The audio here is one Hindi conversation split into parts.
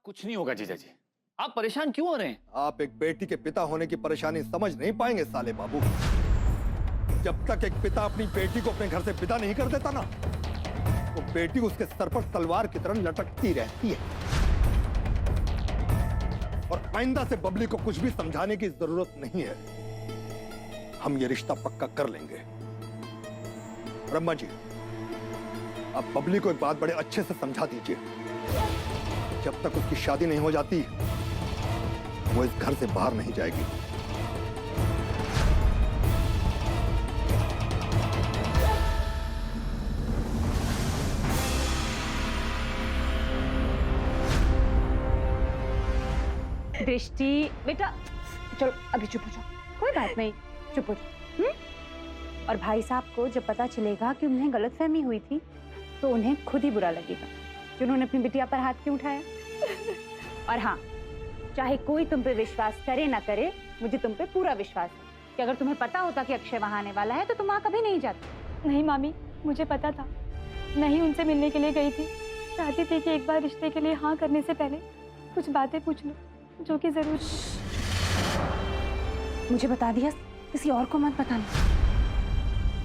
कुछ नहीं होगा जीजा जी, आप परेशान क्यों हो रहे हैं? आप एक बेटी के पिता होने की परेशानी समझ नहीं पाएंगे साले बाबू। जब तक एक पिता अपनी बेटी को अपने घर से विदा नहीं कर देता ना, तो बेटी उसके सर पर तलवार की तरह लटकती रहती है। और आइंदा से बबली को कुछ भी समझाने की जरूरत नहीं है। हम ये रिश्ता पक्का कर लेंगे। ब्रह्मा जी, आप बबली को एक बात बड़े अच्छे से समझा दीजिए। जब तक उसकी शादी नहीं हो जाती, वो इस घर से बाहर नहीं जाएगी। दृष्टि बेटा, चलो अभी चुप हो जाओ, कोई बात नहीं, चुप हो जाओ। और भाई साहब को जब पता चलेगा कि उन्हें गलतफहमी हुई थी, तो उन्हें खुद ही बुरा लगेगा कि उन्होंने अपनी बिटिया पर हाथ क्यों उठाया। और हाँ, चाहे कोई तुम पे विश्वास करे ना करे, मुझे तुम पे पूरा विश्वास है कि अगर तुम्हें पता होता कि अक्षय वहां आने वाला है तो तुम वहां कभी नहीं जाती। नहीं मामी, मुझे पता था, मैं ही उनसे मिलने के लिए गई थी। चाहती थी कि एक बार रिश्ते के लिए हाँ करने से पहले कुछ बातें पूछ लूं, जो कि जरूर। मुझे बता दिया, किसी और को मत बताना।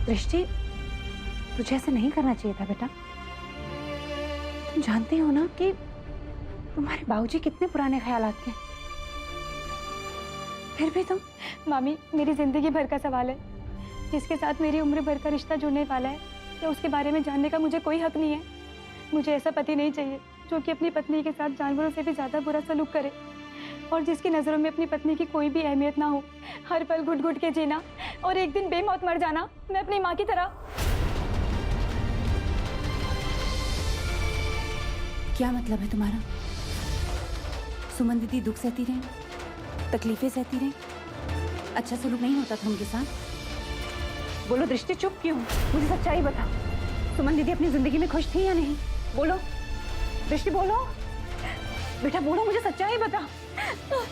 दृष्टि, तुझे ऐसे नहीं करना चाहिए था बेटा। तुम जानते हो ना कि तुम्हारे बाबूजी कितने पुराने ख्यालात के, फिर भी तुम। मामी, मेरी जिंदगी भर का सवाल है, जिसके साथ मेरी उम्र भर का रिश्ता जुड़ने वाला है, या उसके बारे में जानने का मुझे कोई हक नहीं है। मुझे ऐसा पति नहीं चाहिए जो कि अपनी पत्नी के साथ जानवरों से भी ज्यादा बुरा सलूक करे, और जिसकी नजरों में अपनी पत्नी की कोई भी अहमियत ना हो। हर पल घुट घुट के जीना और एक दिन बेमौत मर जाना, मैं अपनी माँ की तरह। क्या मतलब है तुम्हारा? सुमन दीदी दुख सहती रही, तकलीफें सहती रही, अच्छा सलूक नहीं होता था उनके साथ? बोलो दृष्टि, चुप क्यों? मुझे सच्चाई बता, सुमन दीदी अपनी जिंदगी में खुश थी या नहीं? बोलो दृष्टि, बोलो बेटा, बोलो, मुझे सच्चाई बता।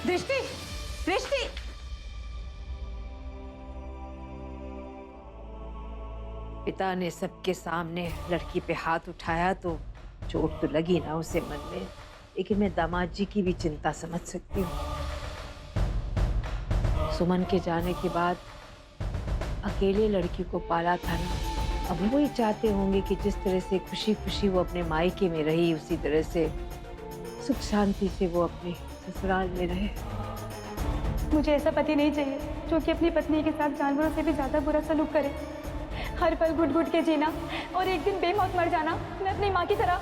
दृष्टि, दृष्टि। पिता ने सबके सामने लड़की पे हाथ उठाया तो चोट तो लगी ना उसे मन में, लेकिन मैं दामाद जी की भी चिंता समझ सकती हूँ। सुमन के जाने के बाद अकेले लड़की को पाला था ना, अब वो ही चाहते होंगे कि जिस तरह से खुशी खुशी वो अपने मायके में रही, उसी तरह से सुख शांति से वो अपने ससुराल में रहे। मुझे ऐसा पति नहीं चाहिए जो कि अपनी पत्नी के साथ जानवरों से भी ज्यादा बुरा सलूक करे, हर पल घुट घुट के जीना और एक दिन बेमौत मर जाना, मैं अपनी माँ की तरह।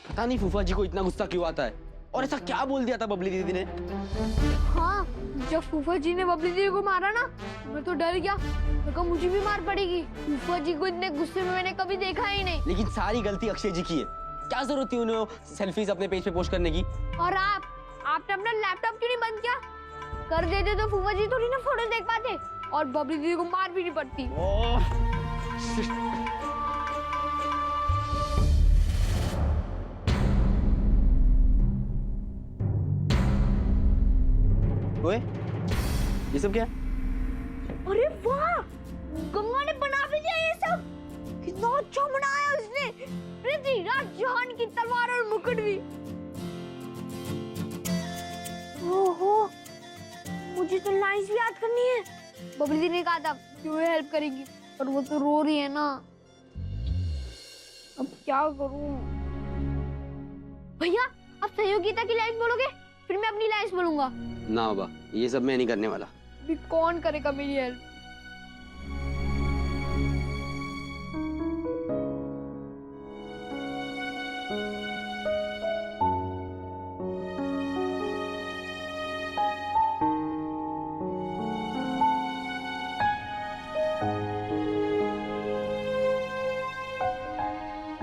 पता नहीं फूफा जी को इतना गुस्सा क्यों आता है, और ऐसा क्या बोल दिया था बबली दीदी ने? हाँ, जब फूफा जी ने बबली दीदी को मारा ना, मैं तो डर गया, मैं कहा मुझे भी मार पड़ेगी। फूफा जी को इतने गुस्से में मैंने कभी देखा ही नहीं। लेकिन सारी गलती अक्षय जी की है, क्या जरूरत थी उन्हें सेल्फीज अपने पेज पे पोस्ट करने की? और आपने अपना लैपटॉप क्यों नहीं बंद किया? कर देते तो फूफा जी थोड़ी ना फोटो देख पाते, और बबली दीदी को मार भी नहीं पड़ती। ओए, ये सब क्या? अरे वाह, गंगा ने बना भी दिया ये सब। कितना अच्छा बनाया उसने, पृथ्वीराज चौहान की तलवार और मुकुट भी। ओहो, मुझे तो लाइंस भी याद करनी है। बबली दीदी ने कहा था कि वो हेल्प करेगी, पर वो तो रो रही है ना। अब क्या करूं? भैया, आप सहयोगिता की लाइंस बोलोगे, फिर मैं अपनी लाइंस बोलूंगा। ना बाबा, ये सब मैं नहीं करने वाला। भी कौन करेगा मेरी हेल्प?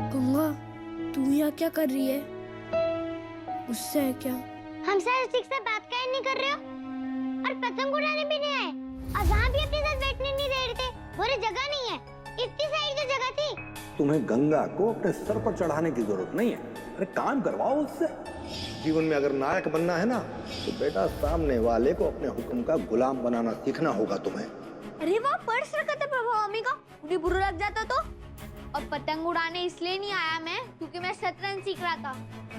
गंगा, तू यहाँ क्या कर रही है? उससे है क्या? हम सर ठीक से बात कर नहीं कर रहे हो, और पतंग उड़ाने भी नहीं आए, और वहाँ भी अपने साथ बैठने नहीं दे रहे थे। बोले जगह नहीं है, इतनी साइड तो जगह थी। तुम्हें गंगा को अपने सर पर चढ़ाने की जरूरत नहीं है। अरे काम करवाओ उससे। जीवन में अगर नायक बनना है ना, तो बेटा सामने वाले को अपने हुक्म का गुलाम बनाना सीखना होगा तुम्हें। अरे वाह, पर्स रखा था प्रभा मम्मी का, उन्हें बुरा लग जाता तो। और पतंग उड़ाने इसलिए नहीं आया मैं, क्योंकि मैं शतरंज सीख रहा था।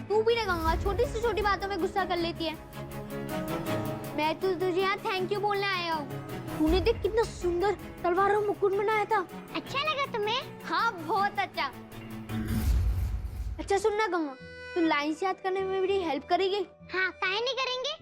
तू भी ना गंगा छोटी से छोटी बातों में गुस्सा कर लेती है। मैं तो तुझे यहाँ थैंक यू बोलने आया हूँ। तूने देख कितना सुंदर तलवार और मुकुट बनाया था। अच्छा लगा तुम्हें? हाँ बहुत अच्छा। अच्छा सुनना गंगा, तू लाइंस याद करने में मेरी हेल्प करेगी? हाँ, काहे नहीं करेंगे?